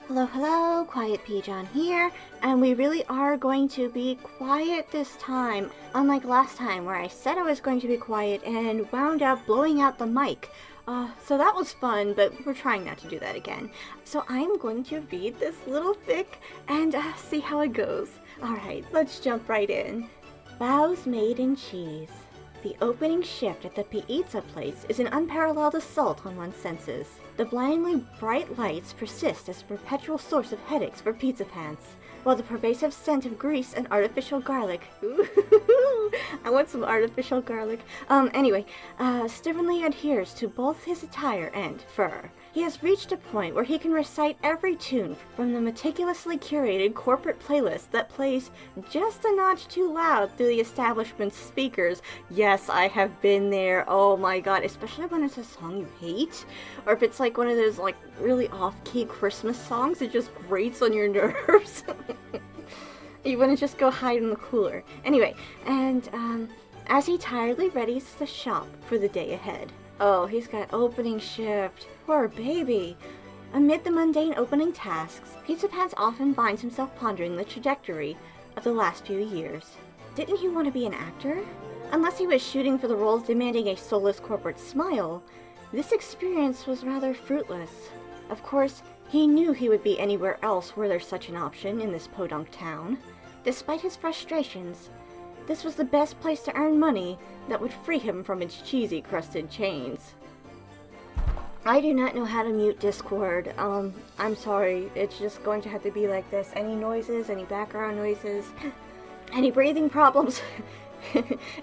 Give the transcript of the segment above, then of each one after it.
Hello, hello, Quiet Pigeon here, and we really are going to be quiet this time, unlike last time where I said I was going to be quiet and wound up blowing out the mic. So that was fun, but we're trying not to do that again. So I'm going to read this little fic and see how it goes. Alright, let's jump right in. Vows made in cheese. The opening shift at the pizza place is an unparalleled assault on one's senses. The blindingly bright lights persist as a perpetual source of headaches for pizza pants, while the pervasive scent of grease and artificial garlic I want some artificial garlic. Stubbornly adheres to both his attire and fur. He has reached a point where he can recite every tune from the meticulously curated corporate playlist that plays just a notch too loud through the establishment's speakers. Yes, I have been there. Oh my god, especially when it's a song you hate, or if it's like one of those like really off-key Christmas songs that just grates on your nerves. You want to just go hide in the cooler. Anyway, and as he tiredly readies the shop for the day ahead. Oh, he's got opening shift. Poor baby. Amid the mundane opening tasks, Pizza Pants often finds himself pondering the trajectory of the last few years. Didn't he want to be an actor? Unless he was shooting for the roles demanding a soulless corporate smile, this experience was rather fruitless. Of course, he knew he would be anywhere else were there such an option in this podunk town. Despite his frustrations, this was the best place to earn money that would free him from its cheesy crusted chains. I do not know how to mute Discord. I'm sorry, it's just going to have to be like this. Any noises, any background noises, any breathing problems,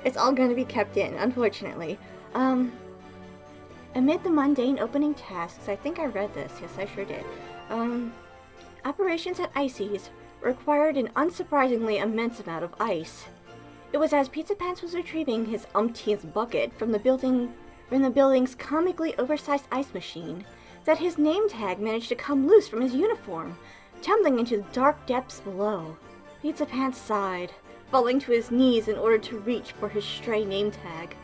it's all going to be kept in, unfortunately. Amid the mundane opening tasks, I think I read this, yes I sure did. Operations at Icy's required an unsurprisingly immense amount of ice. It was as Pizza Pants was retrieving his umpteenth bucket from the building's comically oversized ice machine that his name tag managed to come loose from his uniform, tumbling into the dark depths below. Pizza Pants sighed, falling to his knees in order to reach for his stray name tag.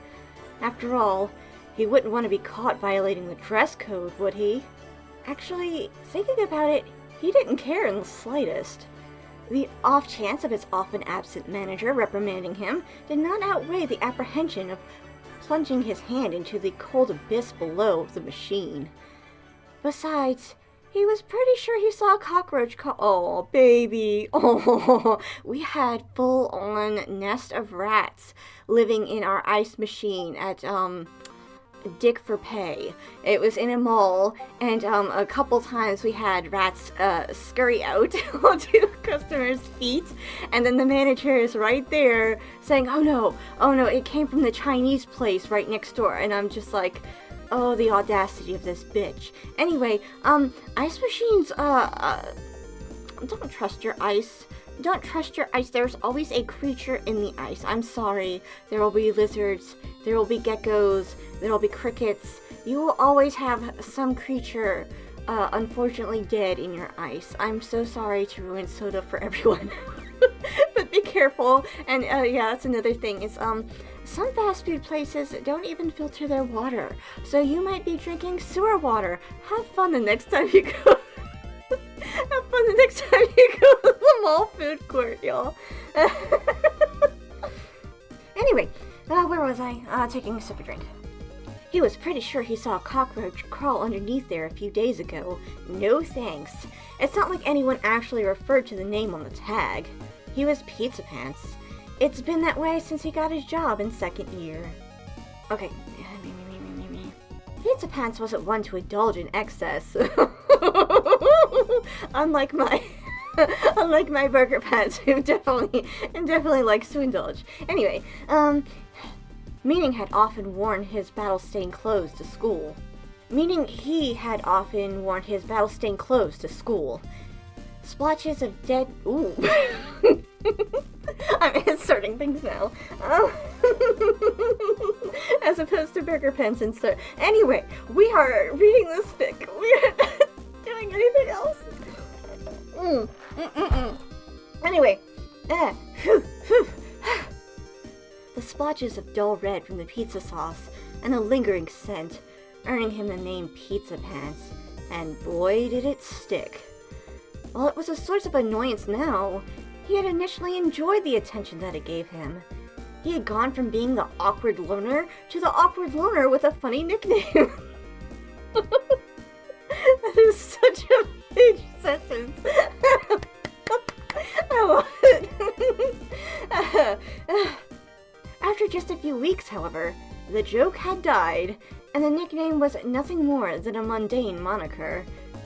After all, he wouldn't want to be caught violating the dress code, would he? Actually, thinking about it, he didn't care in the slightest. The off chance of his often absent manager reprimanding him did not outweigh the apprehension of plunging his hand into the cold abyss below the machine. Besides, he was pretty sure he saw a cockroach oh, baby. Oh, we had full-on nest of rats living in our ice machine at, Dick for Pay. It was in a mall, and a couple times we had rats scurry out onto customers' feet, and then the manager is right there saying, oh no, it came from the Chinese place right next door, and I'm just like, oh, the audacity of this bitch. Anyway, ice machines, don't trust your ice. Don't trust your ice. There's always a creature in the ice. I'm sorry. There will be lizards. There will be geckos. There will be crickets. You will always have some creature, unfortunately dead in your ice. I'm so sorry to ruin soda for everyone. But be careful. And, yeah, that's another thing is, some fast food places don't even filter their water. So you might be drinking sewer water. Have fun the next time you go. Have fun the next time you go to the mall food court, y'all. Anyway, where was I? Taking a sip of drink. He was pretty sure he saw a cockroach crawl underneath there a few days ago. No thanks. It's not like anyone actually referred to the name on the tag. He was Pizza Pants. It's been that way since he got his job in second year. Okay. Pizza Pants wasn't one to indulge in excess. Unlike my Burger Pants, who definitely likes to indulge. Anyway, Meaning he had often worn his battle-stained clothes to school. Splotches of dead... Ooh. I'm inserting things now. As opposed to Burger Pants insert. Anyway, we are reading this fic. We are not doing anything else. Anyway. The splotches of dull red from the pizza sauce and a lingering scent, earning him the name Pizza Pants. And boy, did it stick. While it was a source of annoyance now, he had initially enjoyed the attention that it gave him. He had gone from being the awkward loner to the awkward loner with a funny nickname. That is such a big sentence. I love it. After just a few weeks, however, the joke had died, and the nickname was nothing more than a mundane moniker.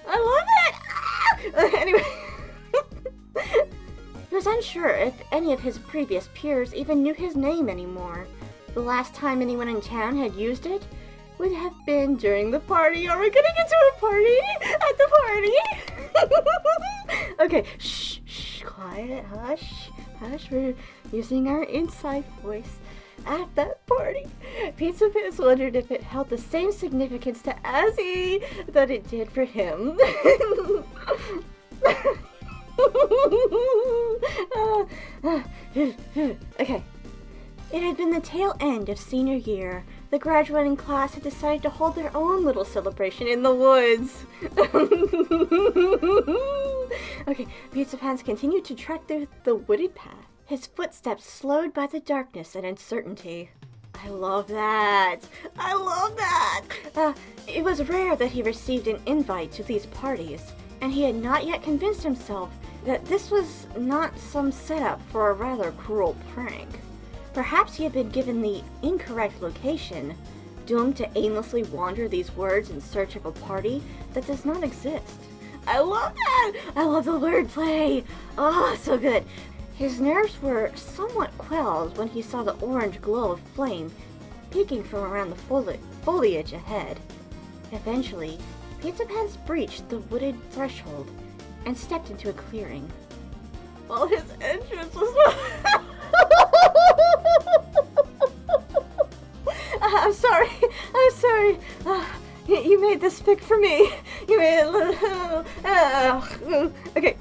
I love it! Anyway, he was unsure if any of his previous peers even knew his name anymore. The last time anyone in town had used it would have been during the party. Are we getting into a party? At the party? Okay, shh, quiet, hush, we're using our inside voice. At that party, Pizza Pants wondered if it held the same significance to Azzy that it did for him. Okay. It had been the tail end of senior year. The graduating class had decided to hold their own little celebration in the woods. Okay, Pizza Pants continued to trek through the wooded path, his footsteps slowed by the darkness and uncertainty. I love that! It was rare that he received an invite to these parties, and he had not yet convinced himself that this was not some setup for a rather cruel prank. Perhaps he had been given the incorrect location, doomed to aimlessly wander these woods in search of a party that does not exist. I love that! I love the wordplay! Oh, so good! His nerves were somewhat quelled when he saw the orange glow of flame peeking from around the foliage ahead. Eventually, Pizza Pants breached the wooded threshold and stepped into a clearing. While his entrance was... I'm sorry. You made this pic for me. You made it... Okay.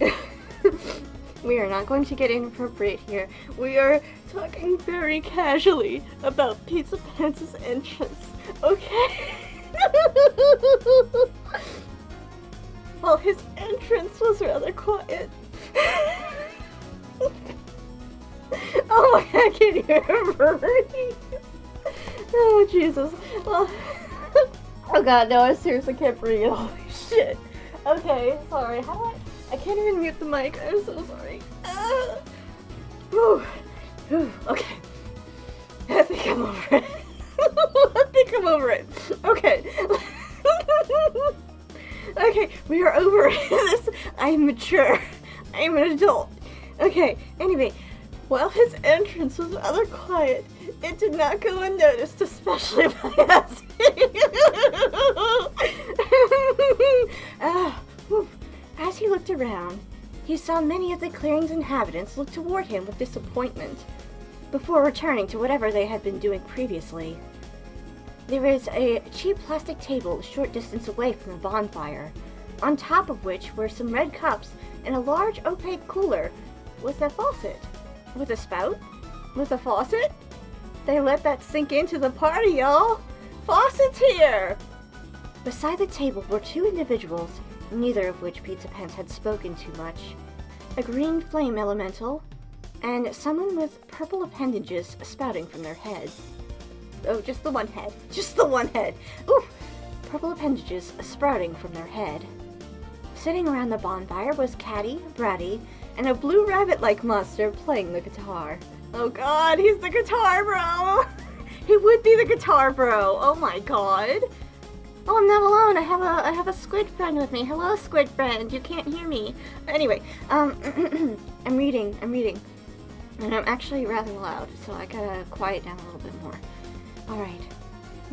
We are not going to get inappropriate here. We are talking very casually about Pizza Pants' entrance, okay? Well, his entrance was rather quiet. Oh my God, I can't even breathe. Oh, Jesus. Well, oh God, no, I seriously can't breathe. Holy shit. Okay, sorry. How do I can't even mute the mic. I'm so sorry. Okay. I think I'm over it. Okay. Okay, we are over this. I'm mature. I'm an adult. Okay, anyway, while his entrance was rather quiet, it did not go unnoticed, especially by us. As he looked around, he saw many of the clearing's inhabitants look toward him with disappointment, before returning to whatever they had been doing previously. There was a cheap plastic table a short distance away from the bonfire, on top of which were some red cups and a large opaque cooler with a faucet. With a spout? With a faucet? They let that sink into the party, y'all! Faucet's here! Beside the table were two individuals, neither of which Pizza Pants had spoken too much. A green flame elemental, and someone with purple appendages spouting from their heads. Oh, just the one head. Just the one head. Oof! Purple appendages sprouting from their head. Sitting around the bonfire was Caddy, Bratty, and a blue rabbit-like monster playing the guitar. Oh God, he's the guitar bro! He would be the guitar bro. Oh my God. Oh, I'm not alone. I have a squid friend with me. Hello, squid friend. You can't hear me. Anyway, I'm reading. And I'm actually rather loud, so I gotta quiet down a little bit more. Alright.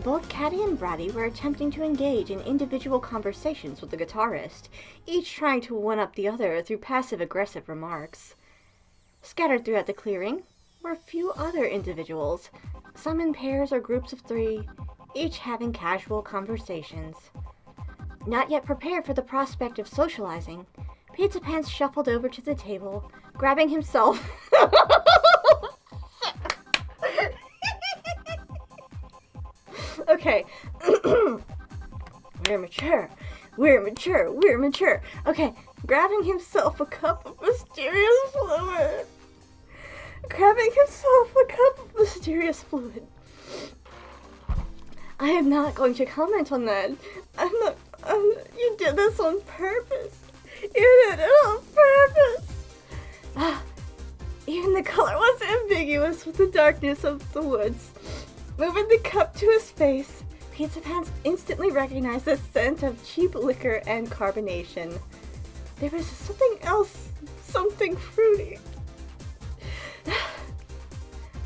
Both Caddy and Bratty were attempting to engage in individual conversations with the guitarist, each trying to one-up the other through passive-aggressive remarks. Scattered throughout the clearing were a few other individuals, some in pairs or groups of 3, each having casual conversations. Not yet prepared for the prospect of socializing, Pizza Pants shuffled over to the table, grabbing himself... Okay. We're mature. Okay, grabbing himself a cup of mysterious fluid. Grabbing himself a cup of mysterious fluid. I am not going to comment on that. You did this on purpose. You did it on purpose. Even the color was ambiguous with the darkness of the woods. Moving the cup to his face, Pizza Pants instantly recognized the scent of cheap liquor and carbonation. There was something else, something fruity.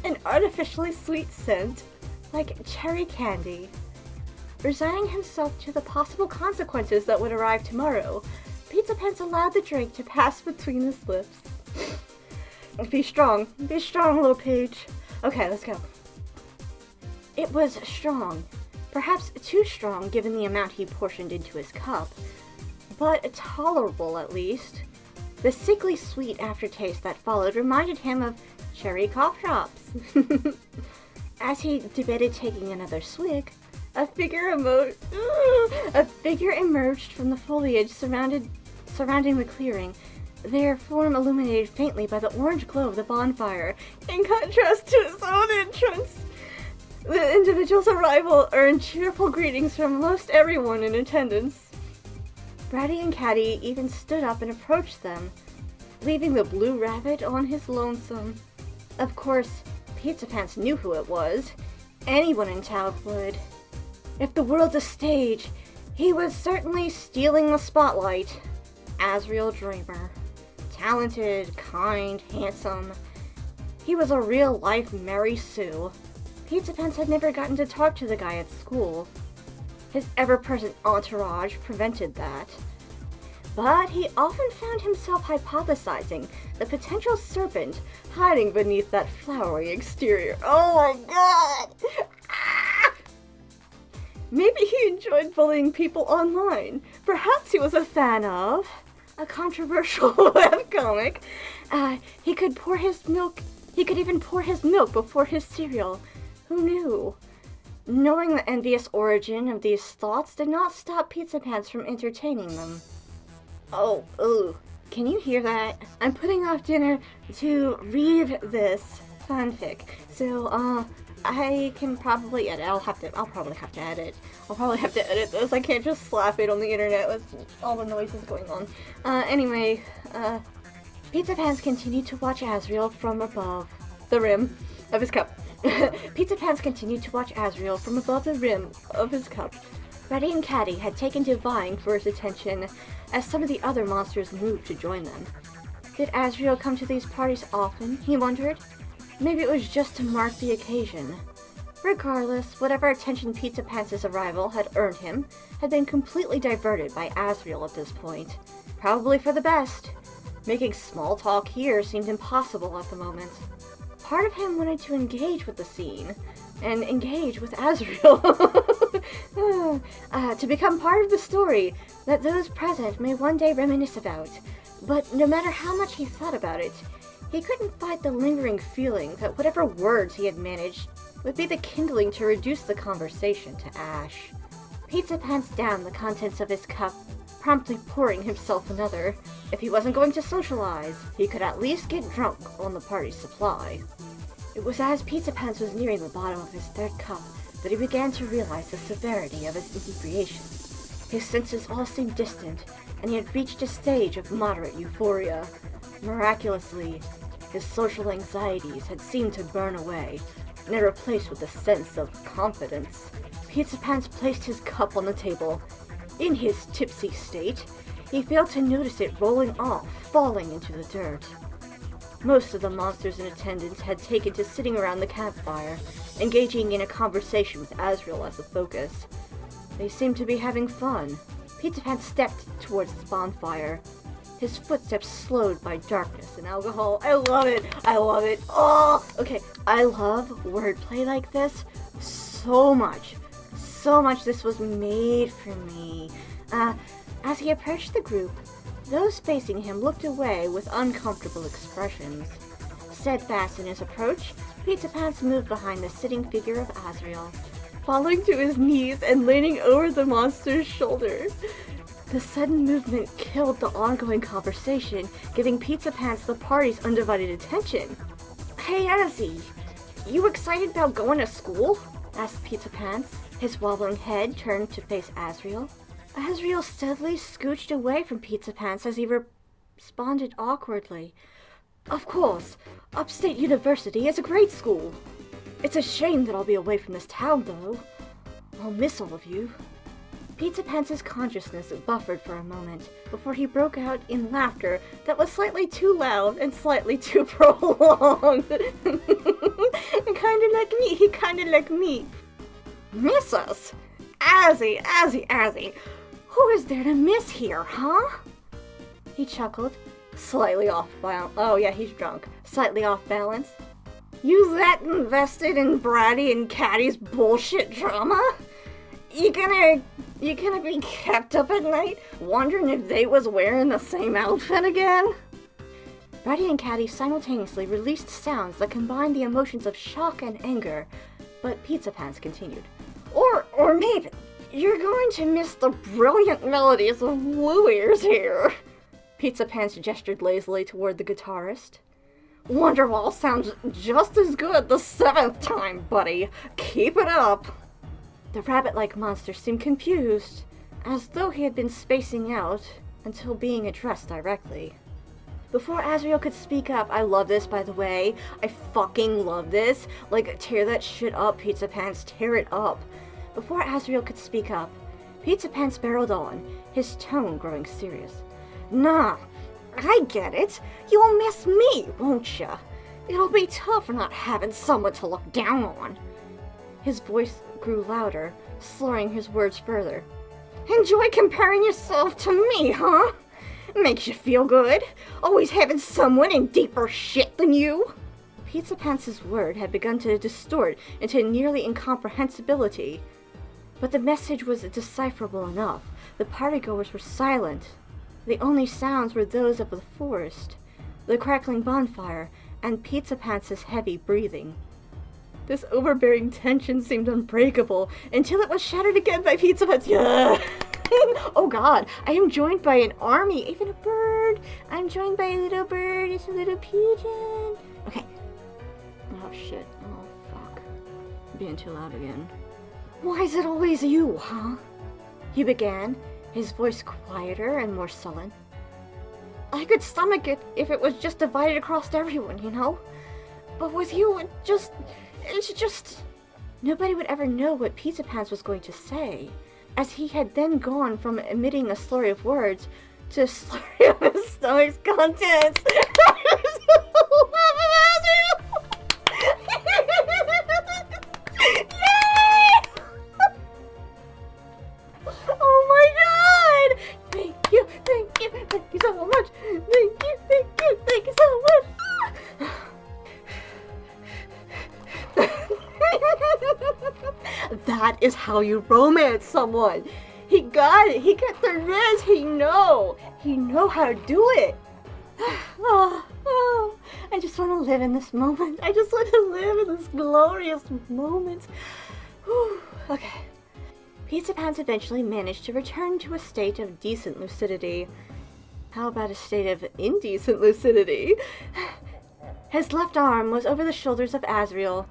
An artificially sweet scent, like cherry candy. Resigning himself to the possible consequences that would arrive tomorrow, Pizza Pants allowed the drink to pass between his lips. Be strong, little page. Okay, let's go. It was strong, perhaps too strong given the amount he portioned into his cup, but tolerable at least. The sickly sweet aftertaste that followed reminded him of cherry cough drops. As he debated taking another swig, a figure emerged from the foliage surrounding the clearing, their form illuminated faintly by the orange glow of the bonfire. In contrast to his own entrance, the individual's arrival earned cheerful greetings from most everyone in attendance. Bratty and Caddy even stood up and approached them, leaving the blue rabbit on his lonesome. Of course, Pizza Pants knew who it was. Anyone in town would. If the world's a stage, he was certainly stealing the spotlight. Azrael Dreamer. Talented, kind, handsome. He was a real-life Mary Sue. Pizza Pants had never gotten to talk to the guy at school. His ever-present entourage prevented that. But he often found himself hypothesizing the potential serpent hiding beneath that flowery exterior. Oh my god! Ah! Maybe he enjoyed bullying people online. Perhaps he was a fan of a controversial webcomic. He could even pour his milk before his cereal. Who knew? Knowing the envious origin of these thoughts did not stop Pizza Pants from entertaining them. Oh, ooh. Can you hear that? I'm putting off dinner to read this fanfic. So, I can probably edit. I'll probably have to edit. I'll probably have to edit this. I can't just slap it on the internet with all the noises going on. Anyway, Pizza Pants continued to watch Azrael from above the rim of his cup. Pizza Pants continued to watch Azrael from above the rim of his cup. Reddy and Caddy had taken to vying for his attention as some of the other monsters moved to join them. Did Azrael come to these parties often, he wondered? Maybe it was just to mark the occasion. Regardless, whatever attention Pizza Pants' arrival had earned him had been completely diverted by Azrael at this point. Probably for the best. Making small talk here seemed impossible at the moment. Part of him wanted to engage with the scene, and engage with Azrael. To become part of the story that those present may one day reminisce about. But no matter how much he thought about it, he couldn't fight the lingering feeling that whatever words he had managed would be the kindling to reduce the conversation to ash. Pizza Pants downed the contents of his cup, promptly pouring himself another. If he wasn't going to socialize, he could at least get drunk on the party's supply. It was as Pizza Pants was nearing the bottom of his third cup that he began to realize the severity of his inebriation. His senses all seemed distant, and he had reached a stage of moderate euphoria. Miraculously, his social anxieties had seemed to burn away, and were replaced with a sense of confidence. Pizza Pants placed his cup on the table. In his tipsy state, he failed to notice it rolling off, falling into the dirt. Most of the monsters in attendance had taken to sitting around the campfire, engaging in a conversation with Azrael as the focus. They seemed to be having fun. Pizza Pants stepped towards the bonfire, his footsteps slowed by darkness and alcohol. I love it! I love it! Oh! Okay, I love wordplay like this so much. So much. This was made for me. As he approached the group, those facing him looked away with uncomfortable expressions. Steadfast in his approach, Pizza Pants moved behind the sitting figure of Azrael, falling to his knees and leaning over the monster's shoulder. The sudden movement killed the ongoing conversation, giving Pizza Pants the party's undivided attention. "Hey, Azzy, you excited about going to school?" asked Pizza Pants. His wobbling head turned to face Azriel. Azriel steadily scooched away from Pizza Pants as he responded awkwardly. "Of course, Upstate University is a great school. It's a shame that I'll be away from this town, though. I'll miss all of you." Pizza Pants' consciousness buffered for a moment before he broke out in laughter that was slightly too loud and slightly too prolonged. Kinda like me. "Miss us? Azzy. Who is there to miss here, huh?" He chuckled, slightly off balance. Oh yeah, he's drunk. Slightly off balance. "You that invested in Bratty and Caddy's bullshit drama? You gonna be kept up at night wondering if they was wearing the same outfit again?" Bratty and Caddy simultaneously released sounds that combined the emotions of shock and anger, but Pizza Pants continued. Or maybe you're going to miss the brilliant melodies of Blue Ears here." Pizza Pants gestured lazily toward the guitarist. "Wonderwall sounds just as good the 7th time, buddy. Keep it up." The rabbit-like monster seemed confused, as though he had been spacing out until being addressed directly. Before Azriel could speak up, I love this, by the way. I fucking love this. Like, tear that shit up, Pizza Pants. Tear it up. Before Azriel could speak up, Pizza Pants barreled on, his tone growing serious. "Nah, I get it. You'll miss me, won't ya? It'll be tough not having someone to look down on." His voice grew louder, slurring his words further. "Enjoy comparing yourself to me, huh? Makes you feel good, always having someone in deeper shit than you." Pizza Pants' word had begun to distort into nearly incomprehensibility, but the message was decipherable enough. The partygoers were silent. The only sounds were those of the forest, the crackling bonfire, and Pizza Pants' heavy breathing. This overbearing tension seemed unbreakable until it was shattered again by Pizza Pants. Yeah. Oh god, I am joined by an army, even a bird. I'm joined by a little bird, it's a little pigeon. Okay. Oh shit, oh fuck. I'm being too loud again. "Why is it always you, huh?" he began, his voice quieter and more sullen. "I could stomach it if it was just divided across everyone, you know? But with you, it's just... Nobody would ever know what Pizza Pants was going to say, as he had then gone from emitting a slurry of words to a slurry of his stomach's contents. Yay! Oh my god! Thank you so much! Thank you so much! That is how you romance someone. He got it. He got the res. He know how to do it. I just want to live in this moment. I just want to live in this glorious moment. Whew. Okay. Pizza Pants eventually managed to return to a state of decent lucidity. How about a state of indecent lucidity? His left arm was over the shoulders of Azriel,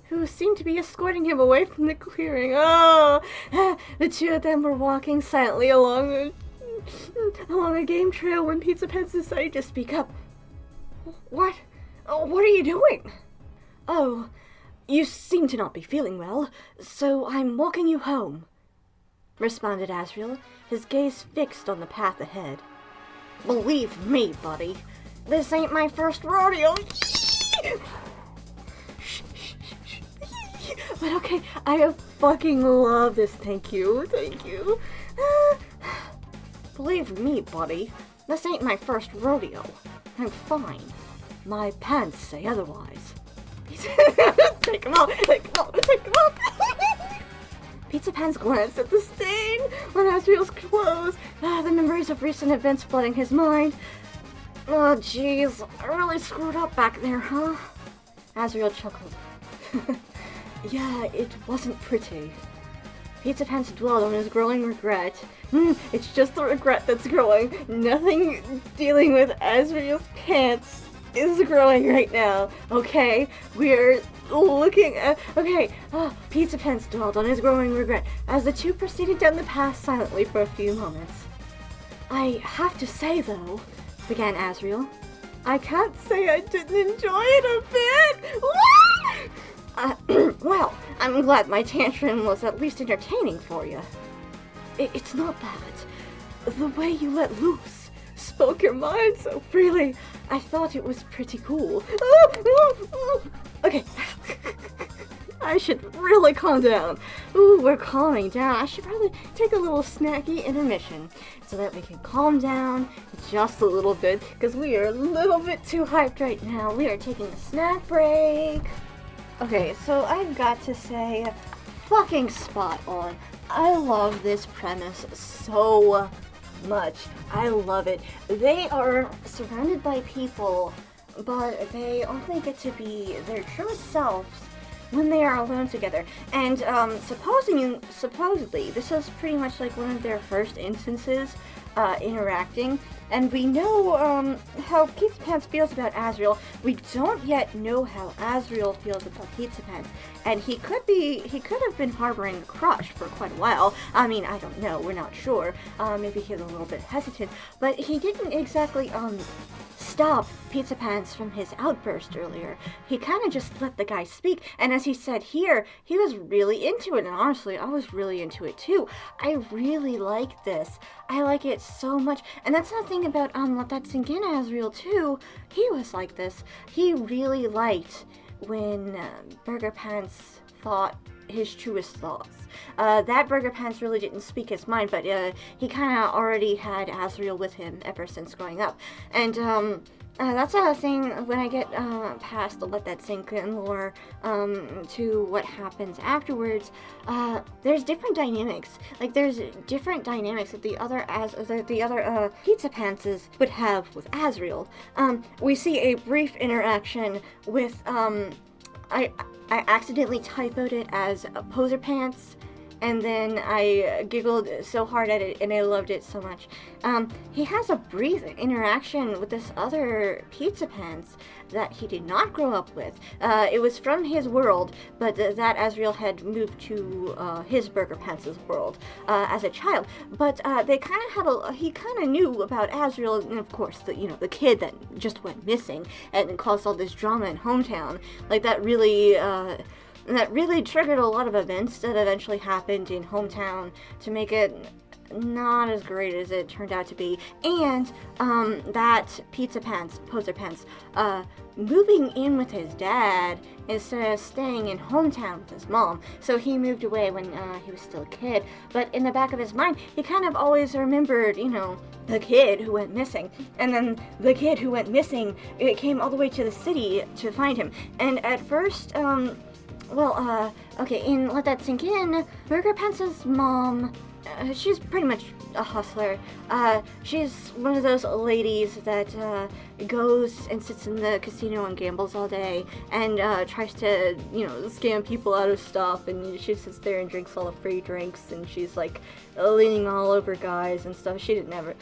who seemed to be escorting him away from the clearing. Oh! The two of them were walking silently along a game trail when Pizza Pants decided to speak up. "What? Oh, what are you doing?" "Oh, you seem to not be feeling well, so I'm walking you home," responded Azriel, his gaze fixed on the path ahead. "Believe me, buddy, this ain't my first rodeo." But okay, I fucking love this. Thank you. "Believe me, buddy, this ain't my first rodeo. I'm fine. My pants say otherwise." Take him off. Pizza Pants glanced at the stain on Azriel's clothes, the memories of recent events flooding his mind. "Oh, jeez, I really screwed up back there, huh?" Azriel chuckled. "Yeah, it wasn't pretty." Pizza Pants dwelled on his growing regret. It's just the regret that's growing. Nothing dealing with Azriel's pants is growing right now, okay? We're looking at... Okay, Pizza Pants dwelled on his growing regret as the two proceeded down the path silently for a few moments. I have to say, though, began Azriel, I can't say I didn't enjoy it a bit. Well, I'm glad my tantrum was at least entertaining for you. It's not that. The way you let loose, spoke your mind so freely, I thought it was pretty cool. Okay. I should really calm down. Ooh, we're calming down. I should probably take a little snacky intermission so that we can calm down just a little bit, because we are a little bit too hyped right now. We are taking a snack break. Okay, so I've got to say, fucking spot on. I love this premise so much. I love it. They are surrounded by people, but they only get to be their true selves when they are alone together. And supposedly, this is pretty much like one of their first instances interacting. And we know how Pizza Pants feels about Azriel. We don't yet know how Azriel feels about Pizza Pants. And he could have been harboring a crush for quite a while. I mean, I don't know, we're not sure. Maybe he was a little bit hesitant. But he didn't exactly stop Pizza Pants from his outburst earlier. He kind of just let the guy speak, and as he said here, he was really into it, and honestly, I was really into it too. I really like this. I like it so much, and that's the thing about Let That Sink In Azriel too. He was like this. He really liked when Burger Pants thought his truest thoughts. That Burger Pants really didn't speak his mind, but he kind of already had Azriel with him ever since growing up. And that's a thing when I get past the Let That Sink In lore to what happens afterwards. There's different dynamics. Like, there's different dynamics that the other Pizza Pantses would have with Azriel. We see a brief interaction with I accidentally typoed it as Poser Pants, and then I giggled so hard at it, and I loved it so much. He has a brief interaction with this other Pizza Pants that he did not grow up with. It was from his world, but that Azriel had moved to his Burger Pants' world as a child. But they kind of had he kind of knew about Azriel, and of course, the kid that just went missing and caused all this drama in hometown. Like, that really triggered a lot of events that eventually happened in hometown to make it not as great as it turned out to be. And that Pizza Pants, Poser Pants, moving in with his dad instead of staying in hometown with his mom. So he moved away when he was still a kid. But in the back of his mind, he kind of always remembered, the kid who went missing. And then the kid who went missing, it came all the way to the city to find him. And at first, okay, in Let That Sink In, Burger Pants' mom, she's pretty much a hustler. She's one of those ladies that goes and sits in the casino and gambles all day and tries to, scam people out of stuff, and she sits there and drinks all the free drinks, and she's like leaning all over guys and stuff. She didn't ever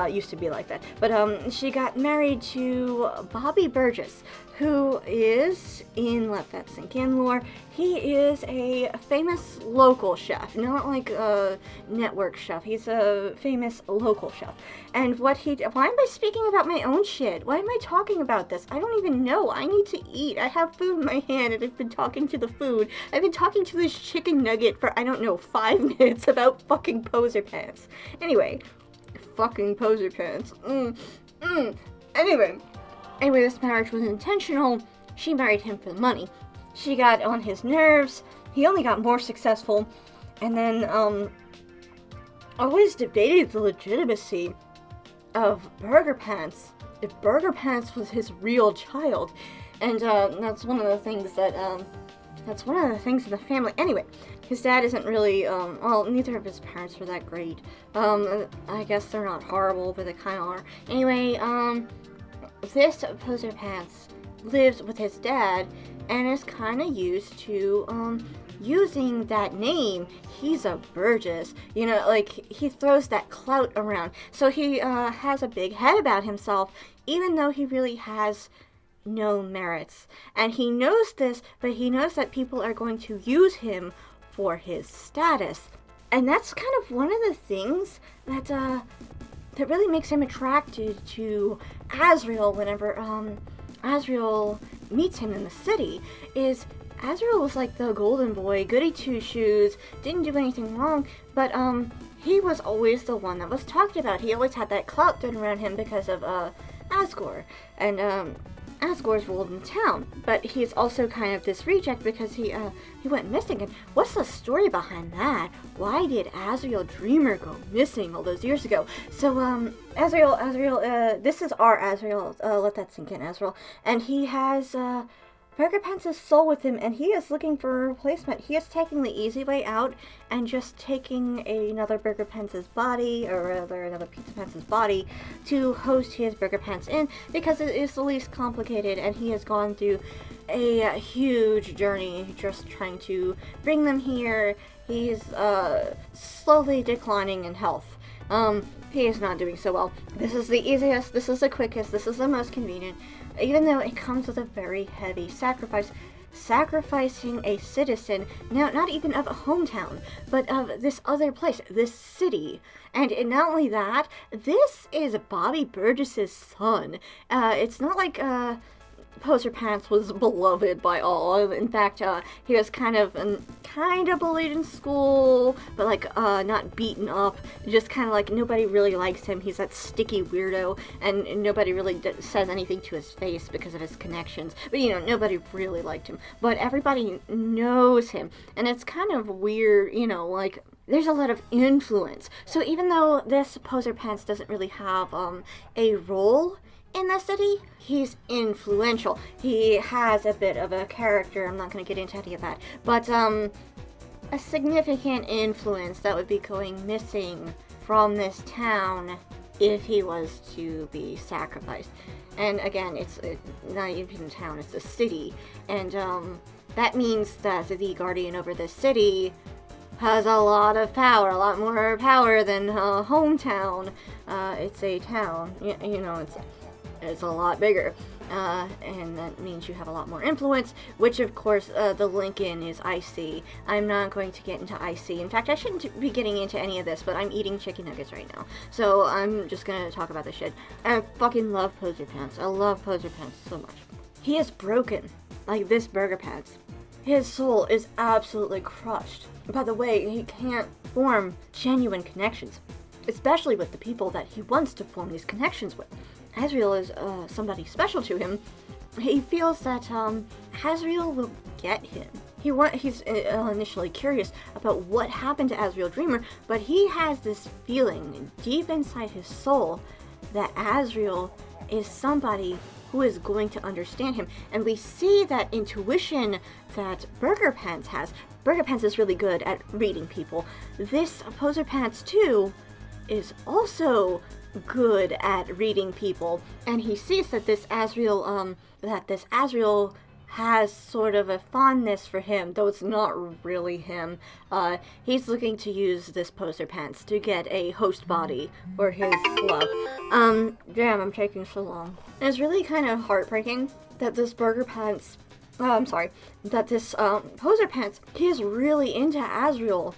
used to be like that. But she got married to Bobby Burgess, who is, in Let That Sink In lore, he is a famous local chef, not like a network chef. He's a famous local chef. And why am I speaking about my own shit? Why am I talking about this? I don't even know. I need to eat. I have food in my hand, and I've been talking to the food. I've been talking to this chicken nugget for, 5 minutes about fucking Poser Pants. Anyway, fucking Poser Pants. Anyway, this marriage was intentional. She married him for the money. She got on his nerves. He only got more successful. And then, always debated the legitimacy of Burger Pants, if Burger Pants was his real child. And, that's one of the things in the family. Anyway, his dad isn't really, neither of his parents were that great. I guess they're not horrible, but they kind of are. Anyway, this Poser Pants lives with his dad and is kind of used to using that name, he's a Burgess. You know, like, he throws that clout around. So he has a big head about himself, even though he really has no merits. And he knows this, but he knows that people are going to use him for his status. And that's kind of one of the things that really makes him attracted to Azriel whenever Azriel meets him in the city, is Azriel was like the golden boy, goody two-shoes, didn't do anything wrong, but he was always the one that was talked about. He always had that clout thrown around him because of Asgore, and Asgore's ruled in town, but he's also kind of this reject because he went missing. And what's the story behind that? Why did Azriel Dreamer go missing all those years ago? So Azriel, this is our Azriel. Let that sink in, Azriel. And he has Burger Pants' soul with him, and he is looking for a replacement. He is taking the easy way out and just taking another Burger Pants' body, or rather another Pizza Pants' body, to host his Burger Pants in, because it is the least complicated, and he has gone through a huge journey just trying to bring them here. He's slowly declining in health. He is not doing so well. This is the easiest, this is the quickest, this is the most convenient, even though it comes with a very heavy sacrifice. Sacrificing a citizen, now not even of a hometown, but of this other place, this city. And not only that, this is Bobby Burgess's son. It's not like Poser Pants was beloved by all. In fact, he was kind of bullied in school, but like not beaten up. Just kind of like nobody really likes him. He's that sticky weirdo, and nobody really says anything to his face because of his connections. But you know, nobody really liked him. But everybody knows him, and it's kind of weird. You know, like, there's a lot of influence. So even though this Poser Pants doesn't really have a role in the city, he's influential. He has a bit of a character. I'm not going to get into any of that, but a significant influence that would be going missing from this town if he was to be sacrificed. And again, it's not even a town, it's a city, and that means that the guardian over the city has a lot of power, a lot more power than hometown. It's a town, you know, it's a lot bigger, and that means you have a lot more influence, which of course the link in is Icy. I'm not going to get into Icy. In fact, I shouldn't be getting into any of this, but I'm eating chicken nuggets right now, so I'm just gonna talk about this shit. I fucking love Poser Pants. I love Poser Pants so much. He is broken, like this Burger Pants. His soul is absolutely crushed by the way he can't form genuine connections, especially with the people that he wants to form these connections with. Azriel is somebody special to him. He feels that Azriel will get him. He's initially curious about what happened to Azriel Dreamer, but he has this feeling deep inside his soul that Azriel is somebody who is going to understand him. And we see that intuition that Burger Pants has. Burger Pants is really good at reading people. This Poser Pants too is also good at reading people, and he sees that this Azriel has sort of a fondness for him, though it's not really him. He's looking to use this Poser Pants to get a host body for his love. Damn, I'm taking so long. And it's really kind of heartbreaking that this Poser Pants, he is really into Azriel.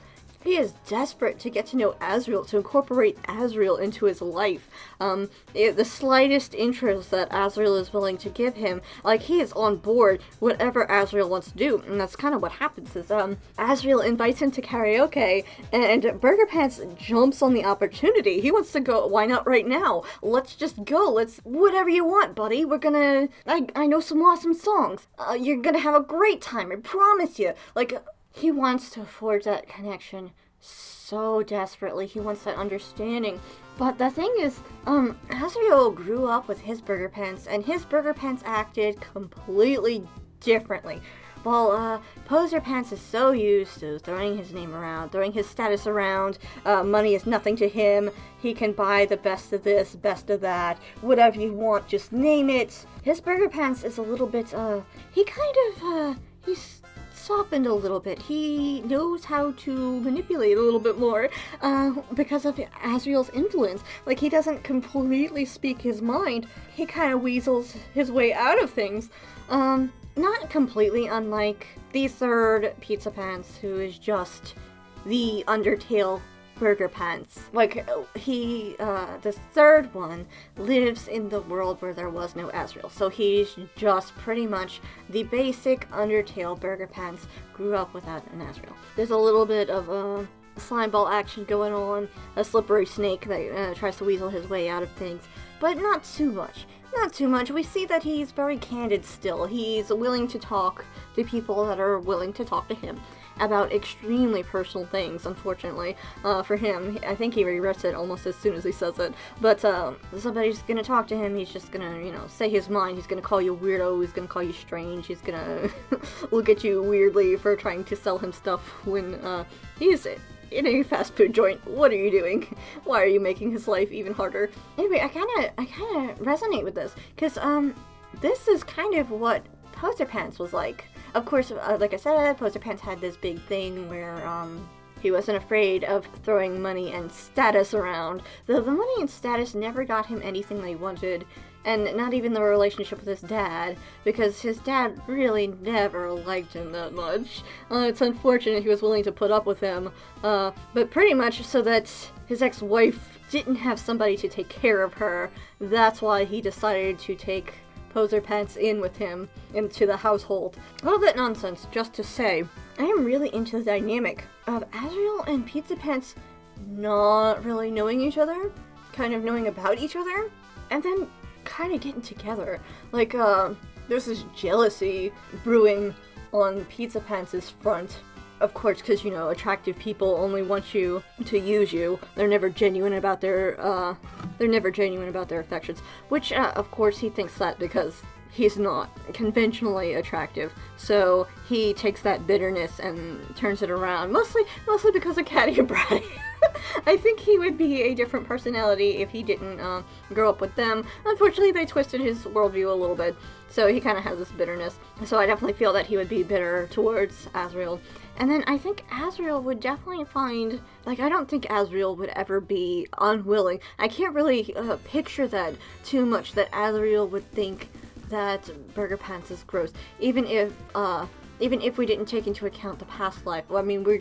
He is desperate to get to know Azriel, to incorporate Azriel into his life. The slightest interest that Azriel is willing to give him, like, he is on board whatever Azriel wants to do. And that's kind of what happens is, Azriel invites him to karaoke, and Burger Pants jumps on the opportunity. He wants to go, why not right now? Let's just go, whatever you want, buddy. I know some awesome songs. You're gonna have a great time, I promise you. Like, he wants to forge that connection so desperately. He wants that understanding. But the thing is, Azriel grew up with his Burger Pants, and his Burger Pants acted completely differently. While Poser Pants is so used to throwing his name around, throwing his status around, money is nothing to him, he can buy the best of this, best of that, whatever you want, just name it. His Burger Pants is a little bit, he's softened a little bit. He knows how to manipulate a little bit more, because of Azriel's influence. Like, he doesn't completely speak his mind. He kind of weasels his way out of things. Not completely, unlike the third Pizza Pants, who is just the Undertale Burger Pants. Like, the third one lives in the world where there was no Azriel. So he's just pretty much the basic Undertale Burger Pants, grew up without an Azriel. There's a little bit of slime ball action going on, a slippery snake that tries to weasel his way out of things, but not too much. Not too much. We see that he's very candid still. He's willing to talk to people that are willing to talk to him about extremely personal things, unfortunately, for him. I think he regrets it almost as soon as he says it. But somebody's gonna talk to him, he's just gonna, say his mind. He's gonna call you weirdo, he's gonna call you strange, he's gonna look at you weirdly for trying to sell him stuff when he's in a fast food joint. What are you doing? Why are you making his life even harder? Anyway, I kinda resonate with this, because this is kind of what Poster Pants was like. Of course, like I said, Poster Pants had this big thing where he wasn't afraid of throwing money and status around. Though the money and status never got him anything they wanted, and not even the relationship with his dad, because his dad really never liked him that much. It's unfortunate he was willing to put up with him, but pretty much so that his ex-wife didn't have somebody to take care of her. That's why he decided to take Poser Pants in with him into the household. A little bit nonsense, just to say, I am really into the dynamic of Azriel and Pizza Pants not really knowing each other, kind of knowing about each other, and then kind of getting together. Like, there's this jealousy brewing on Pizza Pants' front. Of course, because, attractive people only want you to use you. They're never genuine about their affections. Which, of course, he thinks that because he's not conventionally attractive. So he takes that bitterness and turns it around. Mostly because of Catty and Bratty. I think he would be a different personality if he didn't grow up with them. Unfortunately, they twisted his worldview a little bit, so he kind of has this bitterness. So I definitely feel that he would be bitter towards Azriel. And then I think Azriel would definitely find, I don't think Azriel would ever be unwilling. I can't really picture that too much, that Azriel would think that Burger Pants is gross. Even if we didn't take into account the past life. I mean, we're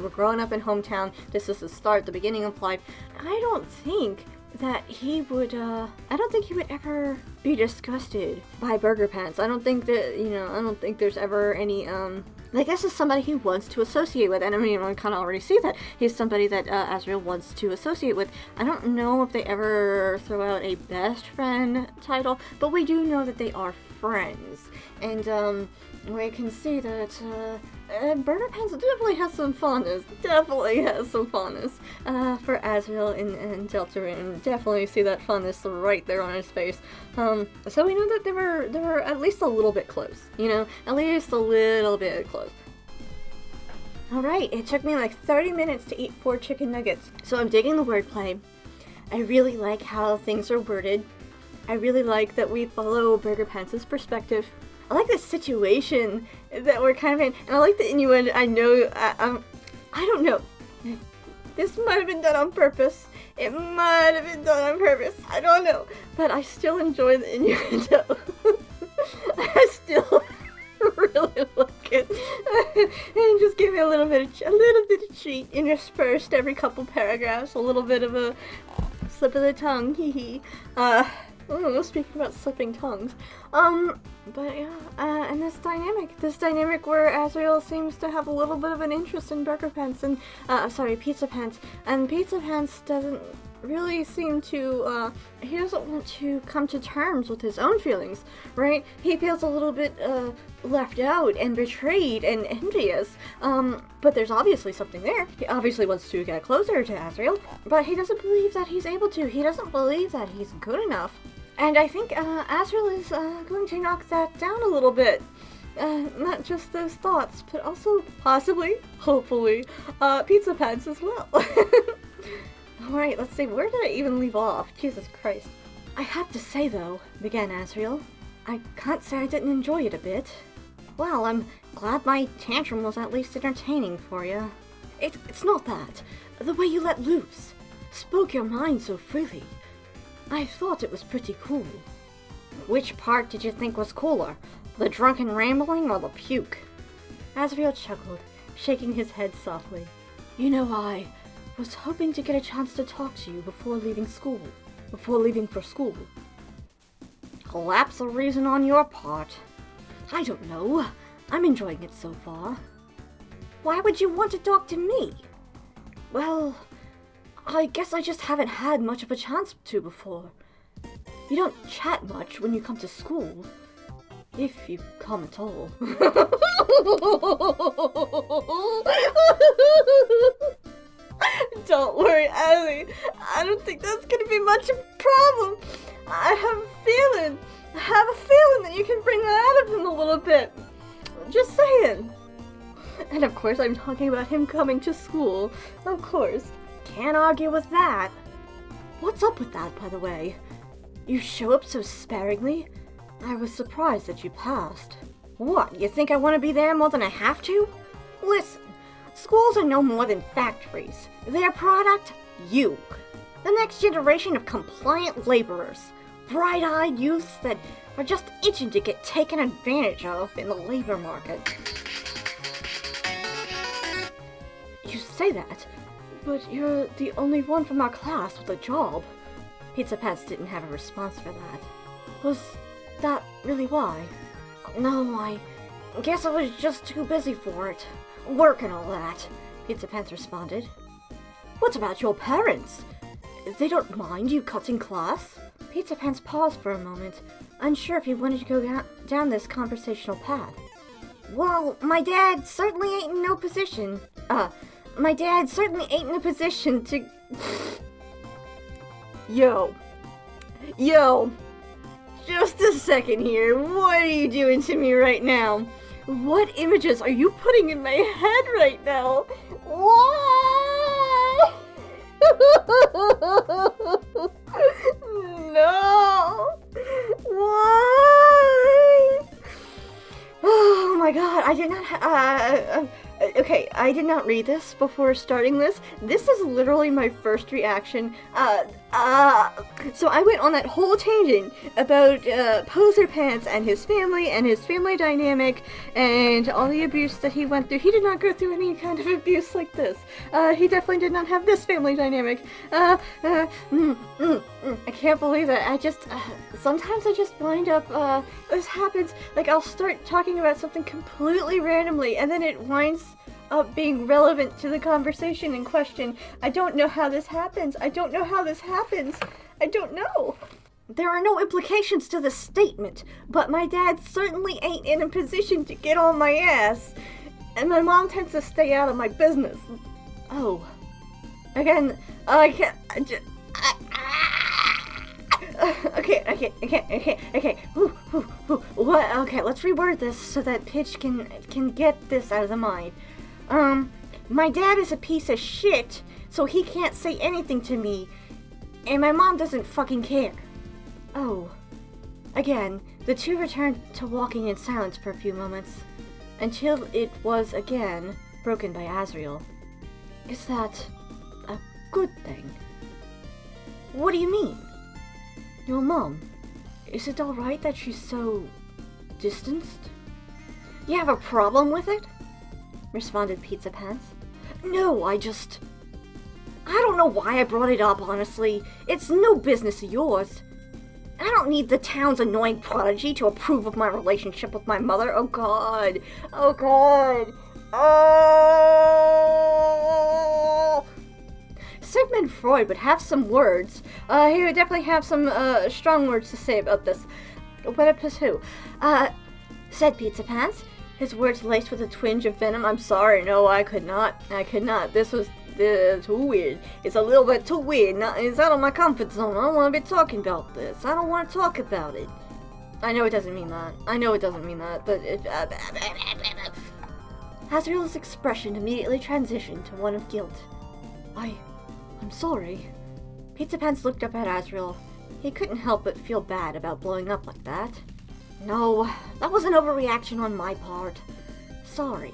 growing up in hometown. This is the beginning of life. I don't think that he would ever be disgusted by Burger Pants. I don't think there's ever any, this is somebody he wants to associate with, and I mean, I kind of already see that. He's somebody that Azriel wants to associate with. I don't know if they ever throw out a best friend title, but we do know that they are friends. And, we can see that, Burger Pants definitely has some fondness. For Azriel and Deltarune. Definitely see that fondness right there on his face. So we know that they were at least a little bit close. At least a little bit close. Alright, it took me 30 minutes to eat 4 chicken nuggets. So I'm digging the wordplay. I really like how things are worded. I really like that we follow Burger Pants' perspective. I like the situation that we're kind of in, and I like the innuendo. I don't know. This might have been done on purpose. It might have been done on purpose. I don't know. But I still enjoy the innuendo. I still really like it. And just give me a little bit of treat interspersed every couple paragraphs. A little bit of a slip of the tongue. Hee hee. Speaking about slipping tongues. But yeah, and this dynamic where Azriel seems to have a little bit of an interest in Burger Pants and, Pizza Pants, and Pizza Pants doesn't really seem to, he doesn't want to come to terms with his own feelings, right? He feels a little bit, left out and betrayed and envious, but there's obviously something there. He obviously wants to get closer to Azriel, but he doesn't believe that he's able to. He doesn't believe that he's good enough. And I think Azriel is going to knock that down a little bit. Not just those thoughts, but also possibly, hopefully, Pizza Pants as well. Alright, let's see, where did I even leave off? Jesus Christ. I have to say though, began Azriel, I can't say I didn't enjoy it a bit. Well, I'm glad my tantrum was at least entertaining for you. It's not that. The way you let loose. Spoke your mind so freely. I thought it was pretty cool. Which part did you think was cooler? The drunken rambling or the puke? Azriel chuckled, shaking his head softly. You know, I was hoping to get a chance to talk to you before leaving for school. A lapse of reason on your part. I don't know. I'm enjoying it so far. Why would you want to talk to me? Well, I guess I just haven't had much of a chance to before. You don't chat much when you come to school. If you come at all. Don't worry, Azzy. I don't think that's gonna be much of a problem. I have a feeling that you can bring that out of him a little bit. Just saying. And of course I'm talking about him coming to school. Of course. Can't argue with that. What's up with that, by the way? You show up so sparingly. I was surprised that you passed. What, you think I want to be there more than I have to? Listen, schools are no more than factories. Their product, you. The next generation of compliant laborers. Bright-eyed youths that are just itching to get taken advantage of in the labor market. You say that, but you're the only one from our class with a job. Pizza Pants didn't have a response for that. Was that really why? No, I guess I was just too busy for it. Work and all that, Pizza Pants responded. What about your parents? They don't mind you cutting class? Pizza Pants paused for a moment, unsure if he wanted to go down this conversational path. Well, my dad certainly ain't in no position. My dad certainly ain't in a position to... Yo. Just a second here. What are you doing to me right now? What images are you putting in my head right now? Why? No. Why? Oh my god, I did not okay, I did not read this before starting this. This is literally my first reaction. So I went on that whole tangent about Poser Pants and his family dynamic and all the abuse that he went through. He did not go through any kind of abuse like this. He definitely did not have this family dynamic. I can't believe it. Sometimes I just wind up, this happens, like I'll start talking about something completely randomly and then it winds up being relevant to the conversation in question. I don't know how this happens. I don't know. There are no implications to the statement, but my dad certainly ain't in a position to get on my ass, and my mom tends to stay out of my business. Oh. Again, I can't... Okay. What? Okay, let's reword this so that Pitch can get this out of the mind. My dad is a piece of shit, so he can't say anything to me, and my mom doesn't fucking care. Oh. Again, the two returned to walking in silence for a few moments, until it was again broken by Azriel. Is that a good thing? What do you mean? Your mom, is it alright that she's so... distanced? You have a problem with it? Responded Pizza Pants. No, I don't know why I brought it up, honestly. It's no business of yours. I don't need the town's annoying prodigy to approve of my relationship with my mother. Oh god. Oh! Sigmund Freud would have some words. He would definitely have some strong words to say about this. Oedipus who? Said Pizza Pants, his words laced with a twinge of venom. I'm sorry, no, I could not. This was too weird. It's a little bit too weird. It's out of my comfort zone. I don't want to be talking about this. I don't want to talk about it. I know it doesn't mean that, but Azriel's expression immediately transitioned to one of guilt. I'm sorry. Pizza Pants looked up at Azriel. He couldn't help but feel bad about blowing up like that. No, that was an overreaction on my part. Sorry.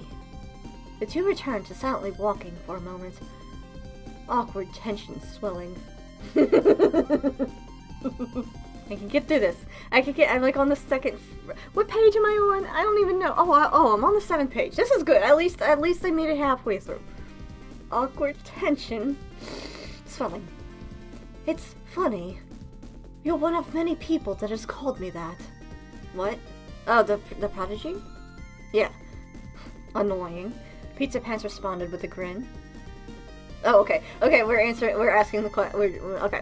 The two returned to silently walking for a moment. Awkward tension swelling. I can get through this. I'm like on the second... What page am I on? I don't even know. Oh, I'm on the 7th page. This is good. At least they made it halfway through. Awkward tension swelling. It's funny. You're one of many people that has called me that. What? Oh, the prodigy? Yeah. Annoying. Pizza Pants responded with a grin. Oh, okay. Okay, we're asking the question. Okay.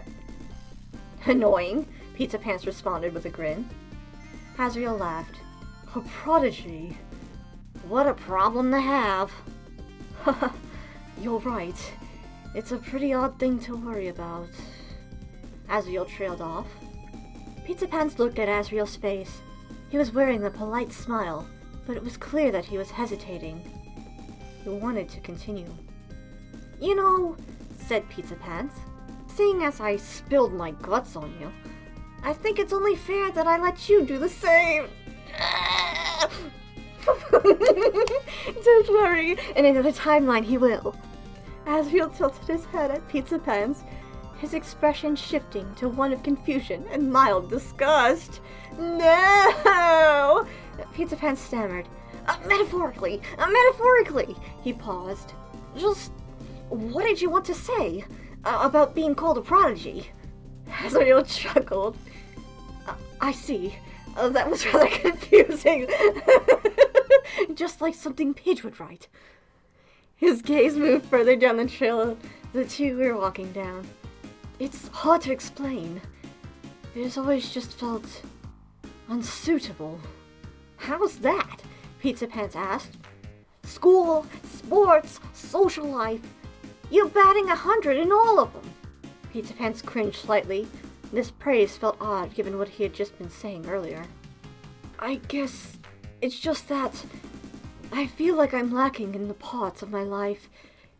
Annoying. Pizza Pants responded with a grin. Azriel laughed. A prodigy? What a problem to have. Haha, you're right. It's a pretty odd thing to worry about. Azriel trailed off. Pizza Pants looked at Azriel's face. He was wearing a polite smile, but it was clear that he was hesitating. He wanted to continue. You know, said Pizza Pants, seeing as I spilled my guts on you, I think it's only fair that I let you do the same. Don't worry, in another timeline he will. Azriel tilted his head at Pizza Pants, his expression shifting to one of confusion and mild disgust. No! Pizza Pants stammered. Metaphorically, he paused. Just, what did you want to say about being called a prodigy? Azriel chuckled. I see. That was rather confusing. Just like something Pidge would write. His gaze moved further down the trail the two were walking down. It's hard to explain. It has always just felt unsuitable. How's that? Pizza Pants asked. School, sports, social life. You're batting 100 in all of them. Pizza Pants cringed slightly. This praise felt odd given what he had just been saying earlier. I guess it's just that I feel like I'm lacking in the parts of my life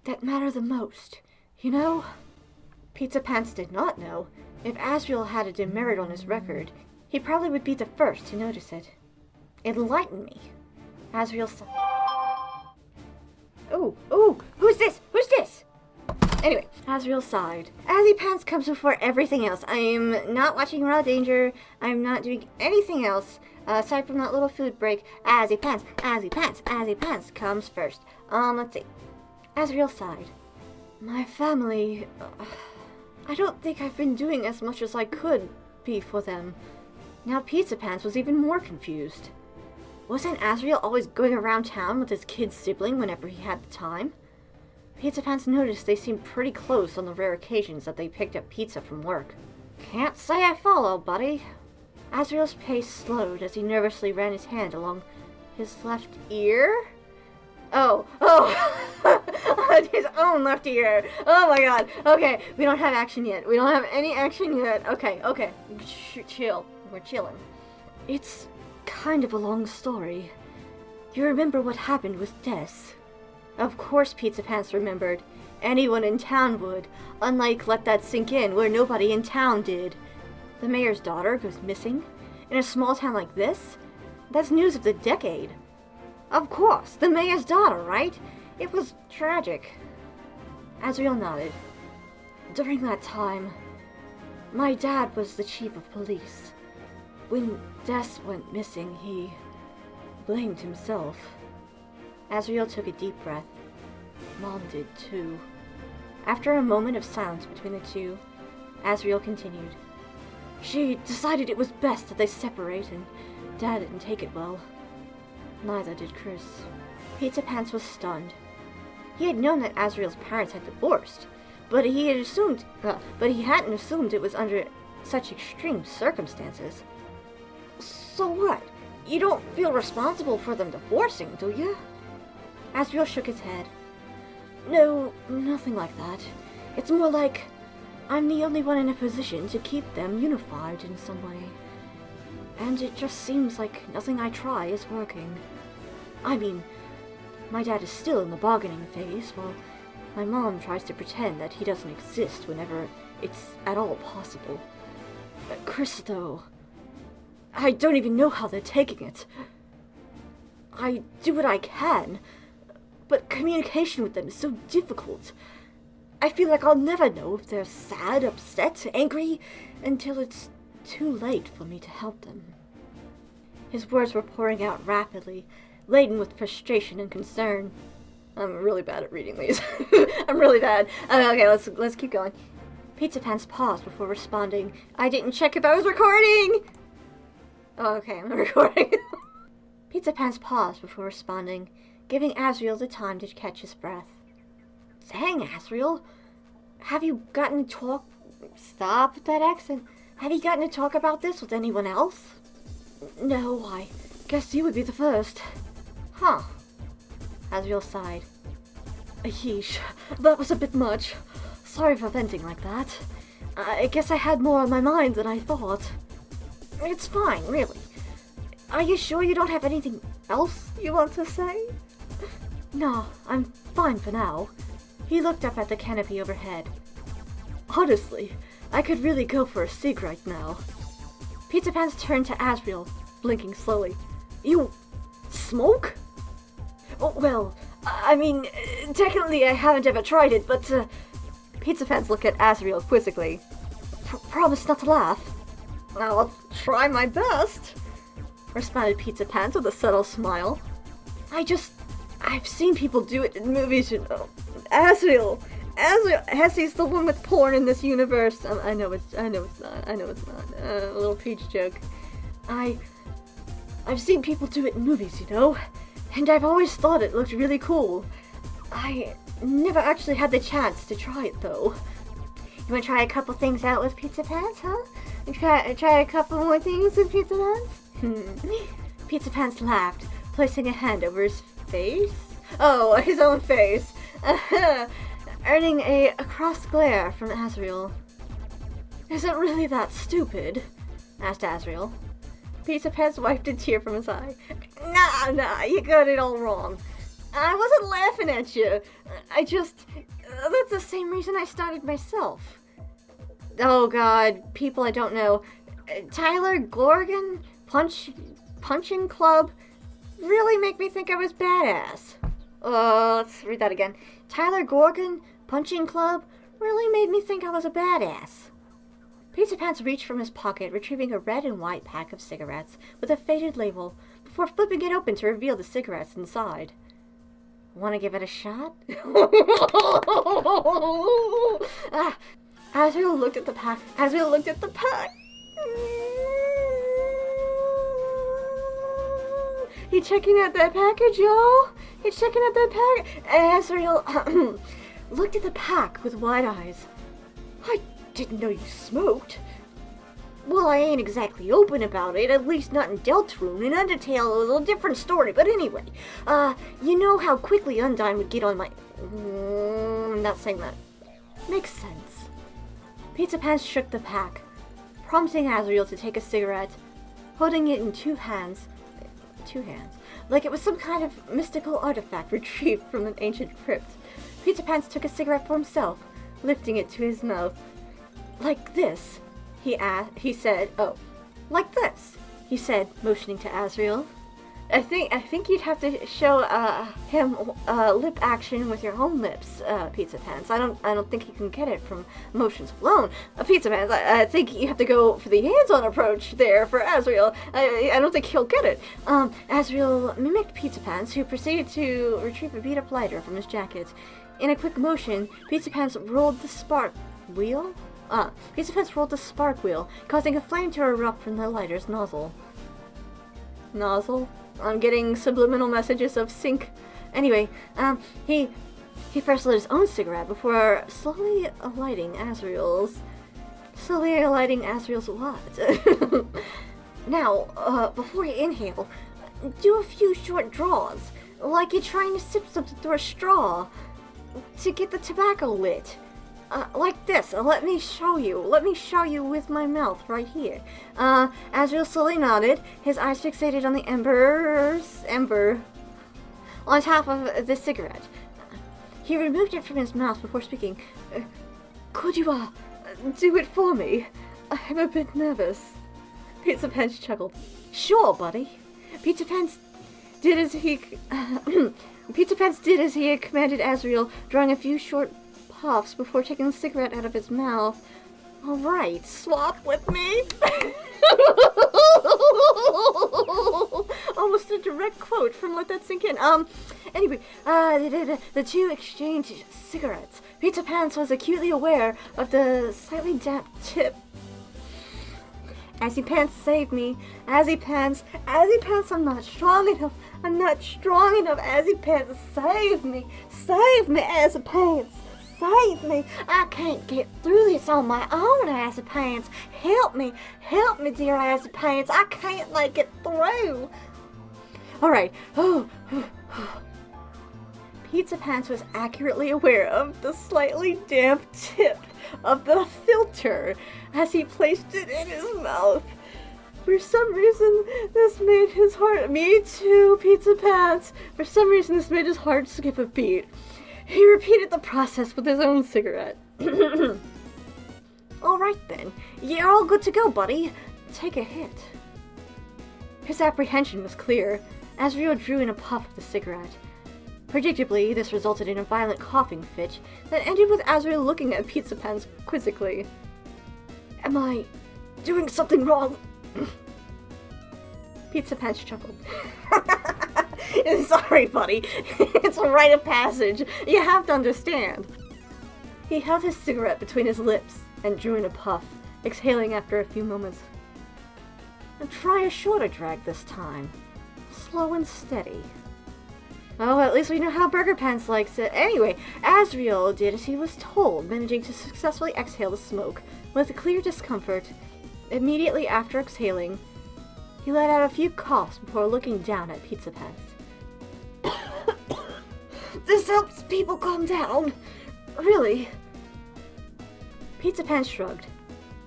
that matter the most, you know? Pizza Pants did not know. If Azriel had a demerit on his record, he probably would be the first to notice it. Enlighten me. Azriel said. Ooh, who's this? Anyway, Azriel sighed. Azzypants comes before everything else. I'm not watching Raw Danger. I'm not doing anything else aside from that little food break. Azzypants comes first. Let's see. Azriel sighed. My family... I don't think I've been doing as much as I could be for them. Now Pizza Pants was even more confused. Wasn't Azriel always going around town with his kid sibling whenever he had the time? Pizza Pants noticed they seemed pretty close on the rare occasions that they picked up pizza from work. Can't say I follow, buddy. Azriel's pace slowed as he nervously ran his hand along his left ear. Oh, his own left ear. Oh my god. Okay, we don't have action yet. We don't have any action yet. Okay. Chill. We're chilling. It's kind of a long story. You remember what happened with Des? Of course Pizza Pants remembered. Anyone in town would, unlike Let That Sink In, where nobody in town did. The mayor's daughter goes missing? In a small town like this? That's news of the decade. Of course, the mayor's daughter, right? It was tragic. Azriel nodded. During that time, my dad was the chief of police. When Des went missing, he blamed himself. Azriel took a deep breath. Mom did too. After a moment of silence between the two, Azriel continued. She decided it was best that they separate, and Dad didn't take it well. Neither did Chris. Pizza Pants was stunned. He had known that Azriel's parents had divorced, but he hadn't assumed it was under such extreme circumstances. So what? You don't feel responsible for them divorcing, do you? Azriel shook his head. No, nothing like that. It's more like I'm the only one in a position to keep them unified in some way. And it just seems like nothing I try is working. I mean, my dad is still in the bargaining phase, while my mom tries to pretend that he doesn't exist whenever it's at all possible. Chris, though, I don't even know how they're taking it. I do what I can, but communication with them is so difficult. I feel like I'll never know if they're sad, upset, angry, until it's too late for me to help them. His words were pouring out rapidly, laden with frustration and concern. I'm really bad at reading these. I'm really bad. Okay, let's keep going. Pizza Pants paused before responding. I didn't check if I was recording! Oh, okay, I'm recording. Pizza Pants paused before responding, giving Azriel the time to catch his breath. Dang, Azriel. Have you gotten to talk... Stop with that accent. Have you gotten to talk about this with anyone else? No, I guess you would be the first. Huh. Azriel sighed. Yeesh, that was a bit much. Sorry for venting like that. I guess I had more on my mind than I thought. It's fine, really. Are you sure you don't have anything else you want to say? No, I'm fine for now. He looked up at the canopy overhead. Honestly, I could really go for a cig right now. Pizza Pants turned to Azriel, blinking slowly. You... smoke? Oh, well, I mean, technically I haven't ever tried it, but, Pizza Pants looked at Azriel quizzically. Promise not to laugh. I'll try my best, responded Pizza Pants with a subtle smile. I've seen people do it in movies, you know. Azriel, Hessie's the one with porn in this universe. I know it's not. A little peach joke. I've seen people do it in movies, you know, and I've always thought it looked really cool. I never actually had the chance to try it, though. You wanna try a couple things out with Pizza Pants, huh? Try a couple more things with Pizza Pants? Pizza Pants laughed, placing a hand over his face? Oh, his own face. Earning a cross glare from Azriel. Is it really that stupid? Asked Azriel. Pizza Pants wiped a tear from his eye. Nah, you got it all wrong. I wasn't laughing at you. That's the same reason I started myself. Oh god, people I don't know. Tyler Gorgon? Punching Club? Really make me think I was badass. Let's read that again. Tyler Gorgon? Punching Club? Really made me think I was a badass. Pizza Pants reached from his pocket, retrieving a red and white pack of cigarettes with a faded label, before flipping it open to reveal the cigarettes inside. Want to give it a shot? Azriel looked at the pack. He checking out that package, y'all. He's checking out that pack. Azriel looked at the pack with wide eyes. I didn't know you smoked. Well, I ain't exactly open about it, at least not in Deltarune. In Undertale, a little different story, but anyway. You know how quickly Undyne would get on my... I'm not saying that. Makes sense. Pizza Pants shook the pack, prompting Azriel to take a cigarette, holding it in two hands, like it was some kind of mystical artifact retrieved from an ancient crypt. Pizza Pants took a cigarette for himself, lifting it to his mouth. Like this, he said. Oh, like this, he said, motioning to Azriel. I think you'd have to show him lip action with your own lips, Pizza Pants. I don't think he can get it from motions alone. Pizza Pants, I think you have to go for the hands-on approach there for Azriel. I don't think he'll get it. Azriel mimicked Pizza Pants, who proceeded to retrieve a beat-up lighter from his jacket. In a quick motion, Pizza Pants rolled the spark wheel, causing a flame to erupt from the lighter's nozzle. I'm getting subliminal messages of sync. Anyway, he first lit his own cigarette before slowly alighting Azriel's what? Now, before you inhale, do a few short draws, like you're trying to sip something through a straw, to get the tobacco lit. Like this. Let me show you with my mouth right here. Azriel slowly nodded, his eyes fixated on the ember on top of the cigarette. He removed it from his mouth before speaking. Could you, do it for me? I'm a bit nervous. Pizza Pants chuckled. Sure, buddy. Pizza Pants did as he had commanded Azrael, drawing a few short puffs before taking the cigarette out of his mouth. All right, swap with me. Almost a direct quote from Let That Sink In. Anyway, the two exchanged cigarettes. Pizza Pants was acutely aware of the slightly damp tip. Azzypants saved me. Azzypants, I'm not strong enough. Azzypants, save me, Azzypants, save me. I can't get through this on my own, Azzypants. Help me, dear Azzypants. I can't make it through. All right. Pizza Pants was accurately aware of the slightly damp tip of the filter as he placed it in his mouth. For some reason, this made his heart... Me too, Pizza Pants. For some reason, this made his heart skip a beat. He repeated the process with his own cigarette. All right then. You're all good to go, buddy. Take a hit. His apprehension was clear. Azrael drew in a puff of the cigarette. Predictably, this resulted in a violent coughing fit that ended with Azrael looking at Pizza Pants quizzically. Am I doing something wrong? Pizza Pants chuckled. Sorry, buddy. It's a rite of passage. You have to understand. He held his cigarette between his lips and drew in a puff, exhaling after a few moments. And try a shorter drag this time. Slow and steady. Oh, at least we know how Burger Pants likes it. Anyway, Azrael did as he was told, managing to successfully exhale the smoke with clear discomfort. Immediately after exhaling, he let out a few coughs before looking down at Pizza Pants. This helps people calm down. Really? Pizza Pants shrugged.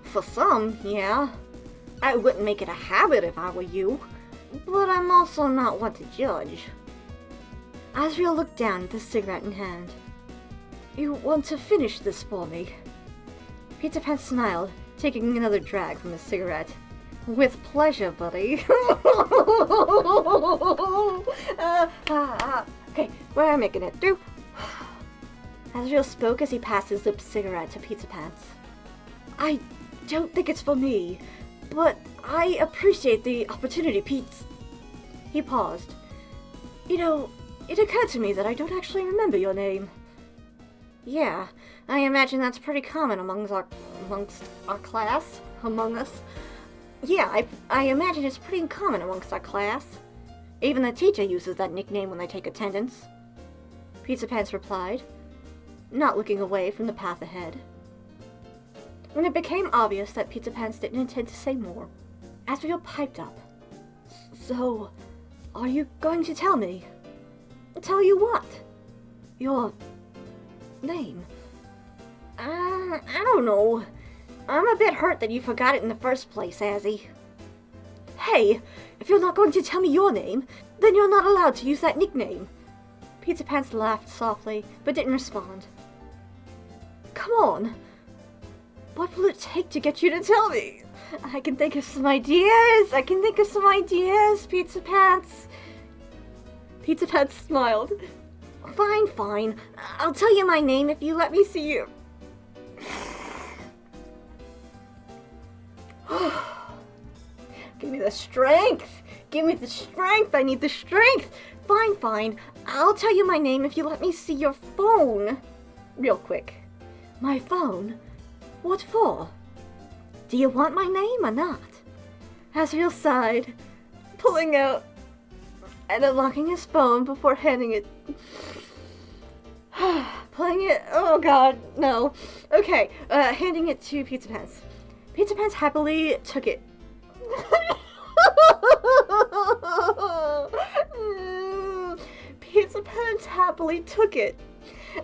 For some, yeah. I wouldn't make it a habit if I were you. But I'm also not one to judge. Azrael looked down at the cigarette in hand. You want to finish this for me? Pizza Pants smiled, taking another drag from his cigarette. With pleasure, buddy. Okay, we're making it through. Azrael spoke as he passed his lit cigarette to Pizza Pants. I don't think it's for me, but I appreciate the opportunity, Pete. He paused. You know, it occurred to me that I don't actually remember your name. Yeah, I imagine that's pretty common amongst our class. Among us. Yeah, I imagine it's pretty common amongst our class. Even the teacher uses that nickname when they take attendance. Pizza Pants replied, not looking away from the path ahead. When it became obvious that Pizza Pants didn't intend to say more, Azrael piped up. So, are you going to tell me? Tell you what? Your name? I don't know. I'm a bit hurt that you forgot it in the first place, Azzy. Hey, if you're not going to tell me your name, then you're not allowed to use that nickname. Pizza Pants laughed softly, but didn't respond. Come on. What will it take to get you to tell me? I can think of some ideas. Pizza Pants. Pizza Pants smiled. Fine. I'll tell you my name if you let me see you. Give me the strength. I need the strength. Fine. I'll tell you my name if you let me see your phone. Real quick. My phone? What for? Do you want my name or not? Azrael sighed, pulling out and unlocking his phone before handing it. Oh god, no. Okay, handing it to Pizza Pants. Pizza Pants happily took it. Pizza Pants happily took it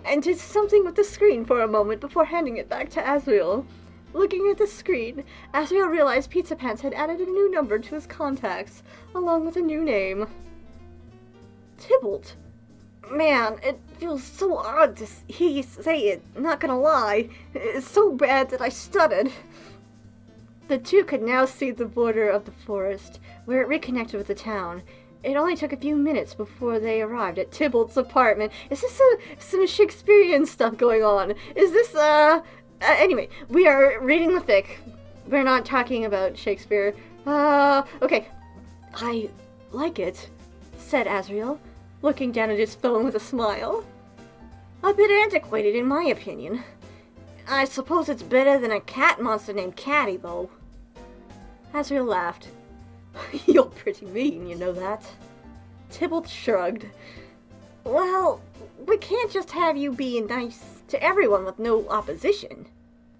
and did something with the screen for a moment before handing it back to Azrael. Looking at the screen, Azrael realized Pizza Pants had added a new number to his contacts, along with a new name. Tybalt. Man, it feels so odd to hear you say it, not gonna lie. It's so bad that I stuttered. The two could now see the border of the forest, where it reconnected with the town. It only took a few minutes before they arrived at Tybalt's apartment. Is this some Shakespearean stuff going on? Is this, anyway, we are reading the fic. We're not talking about Shakespeare. Okay. I like it, said Azriel, looking down at his phone with a smile. A bit antiquated, in my opinion. I suppose it's better than a cat monster named Catty, though. Azriel laughed. You're pretty mean, you know that. Tybalt shrugged. Well, we can't just have you being nice to everyone with no opposition.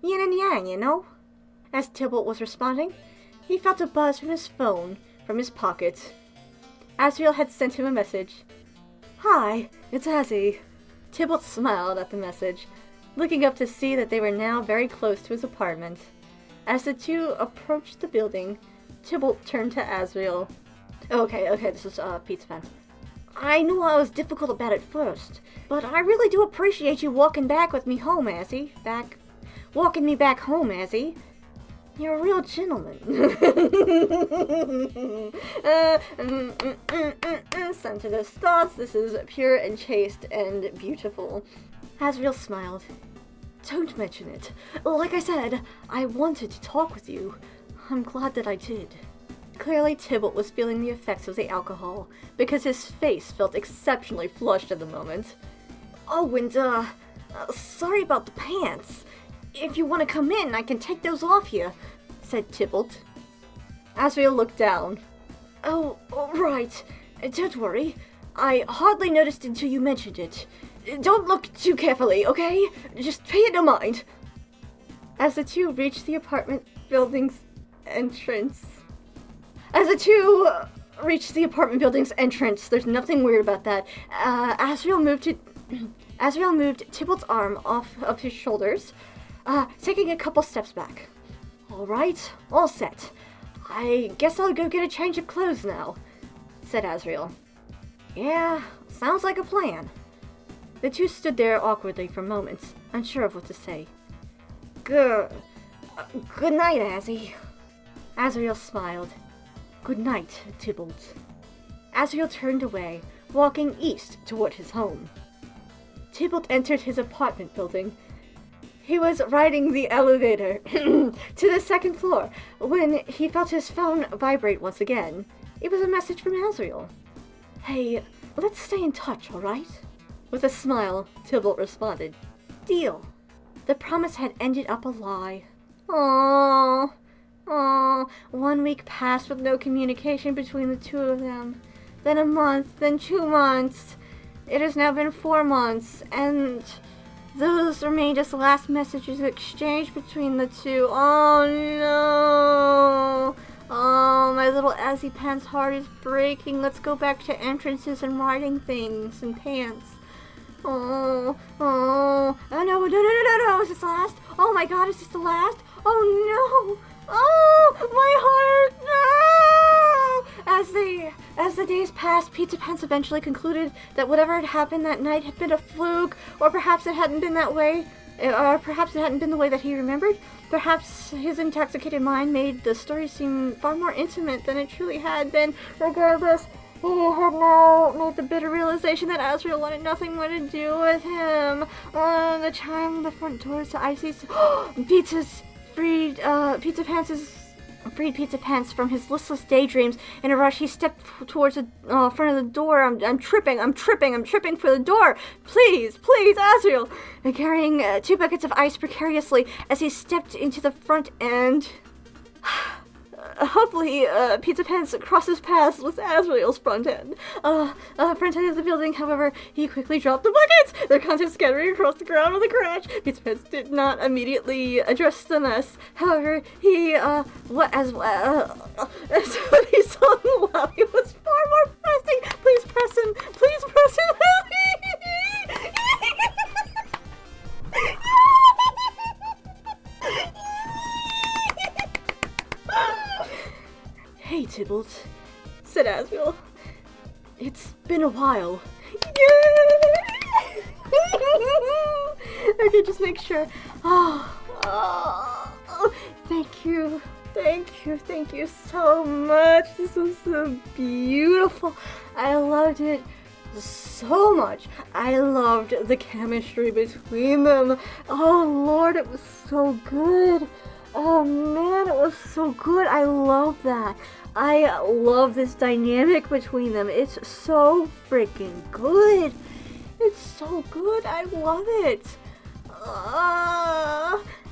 Yin and yang, you know? As Tybalt was responding, he felt a buzz from his phone, from his pocket. Azriel had sent him a message. Hi, it's Azzy. Tybalt smiled at the message, looking up to see that they were now very close to his apartment. As the two approached the building, Tybalt turned to Azriel. Okay, this is, Pizza Pants. I knew I was difficult about it first, but I really do appreciate you walking back with me home, Azzy. Walking me back home, Azzy. You're a real gentleman. Sensitive thoughts, this is pure and chaste and beautiful. Azriel smiled. Don't mention it. Like I said, I wanted to talk with you. I'm glad that I did. Clearly, Tybalt was feeling the effects of the alcohol, because his face felt exceptionally flushed at the moment. Oh, and, sorry about the pants. If you want to come in, I can take those off you, said Tybalt. Azriel looked down. Oh, right. Don't worry. I hardly noticed until you mentioned it. Don't look too carefully, okay? Just pay it no mind. As the two reached the apartment building's entrance... there's nothing weird about that. Azriel moved Tybalt's arm off of his shoulders, taking a couple steps back. Alright, all set. I guess I'll go get a change of clothes now, said Azriel. Yeah, sounds like a plan. The two stood there awkwardly for moments, unsure of what to say. Good night, Azzy. Azriel smiled. Good night, Tybalt. Azriel turned away, walking east toward his home. Tybalt entered his apartment building. He was riding the elevator to the second floor when he felt his phone vibrate once again. It was a message from Azriel. Hey, let's stay in touch, alright? With a smile, Tybalt responded. Deal. The promise had ended up a lie. Aww. 1 week passed with no communication between the two of them. Then a month, then 2 months. It has now been 4 months, and those remain just the last messages exchanged between the two. Oh no! Oh, my little Azzypants heart is breaking. Let's go back to entrances and writing things and pants. Oh no, is this the last? Oh my god, is this the last? Oh no! Oh, my heart, no! As the days passed, Pizza Pants eventually concluded that whatever had happened that night had been a fluke, or perhaps it hadn't been that way, or perhaps it hadn't been the way that he remembered. Perhaps his intoxicated mind made the story seem far more intimate than it truly had been. Regardless, he had now made the bitter realization that Azriel wanted nothing more to do with him. The chime of the front doors to Icy's Pizza Pants from his listless daydreams. In a rush, he stepped towards the front of the door. I'm tripping for the door. Please, Azriel. And carrying 2 buckets of ice precariously as he stepped into the front end. Hopefully, Pizza Pants crosses paths with Azriel's front end. Front end of the building, however, he quickly dropped the buckets, their contents scattering across the ground with a crash. Pizza Pants did not immediately address the mess. However, he, as what he saw in the lobby was far more pressing. Please press him. Hey, Tybalt, said Azriel. It's been a while. Okay, just make sure. Oh, thank you Thank you so much. This was so beautiful. I loved it so much. I loved the chemistry between them. Oh Lord, it was so good. Oh man, it was so good. I love that. I love this dynamic between them. It's so freaking good. It's so good. I love it.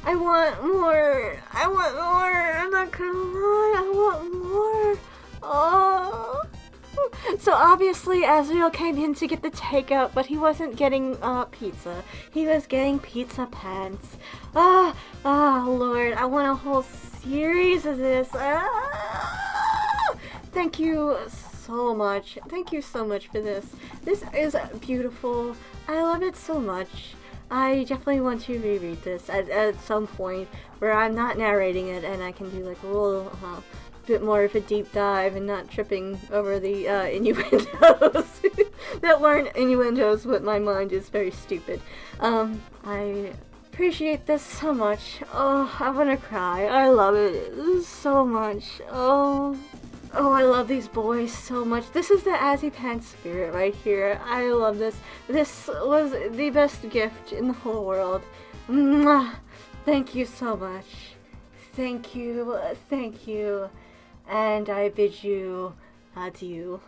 I want more. I'm not gonna lie. I want more. Oh. So obviously Azrael came in to get the takeout, but he wasn't getting pizza. He was getting pizza pants. Lord, I want a whole series of this. Thank you so much. Thank you so much for this. This is beautiful. I love it so much. I definitely want to reread this at some point where I'm not narrating it and I can do like a little bit more of a deep dive and not tripping over the innuendos that weren't innuendos, but my mind is very stupid. I appreciate this so much. Oh, I want to cry. I love it so much. Oh, I love these boys so much. This is the Azzypants spirit right here. I love this. This was the best gift in the whole world. Mwah! Thank you so much. Thank you. And I bid you adieu.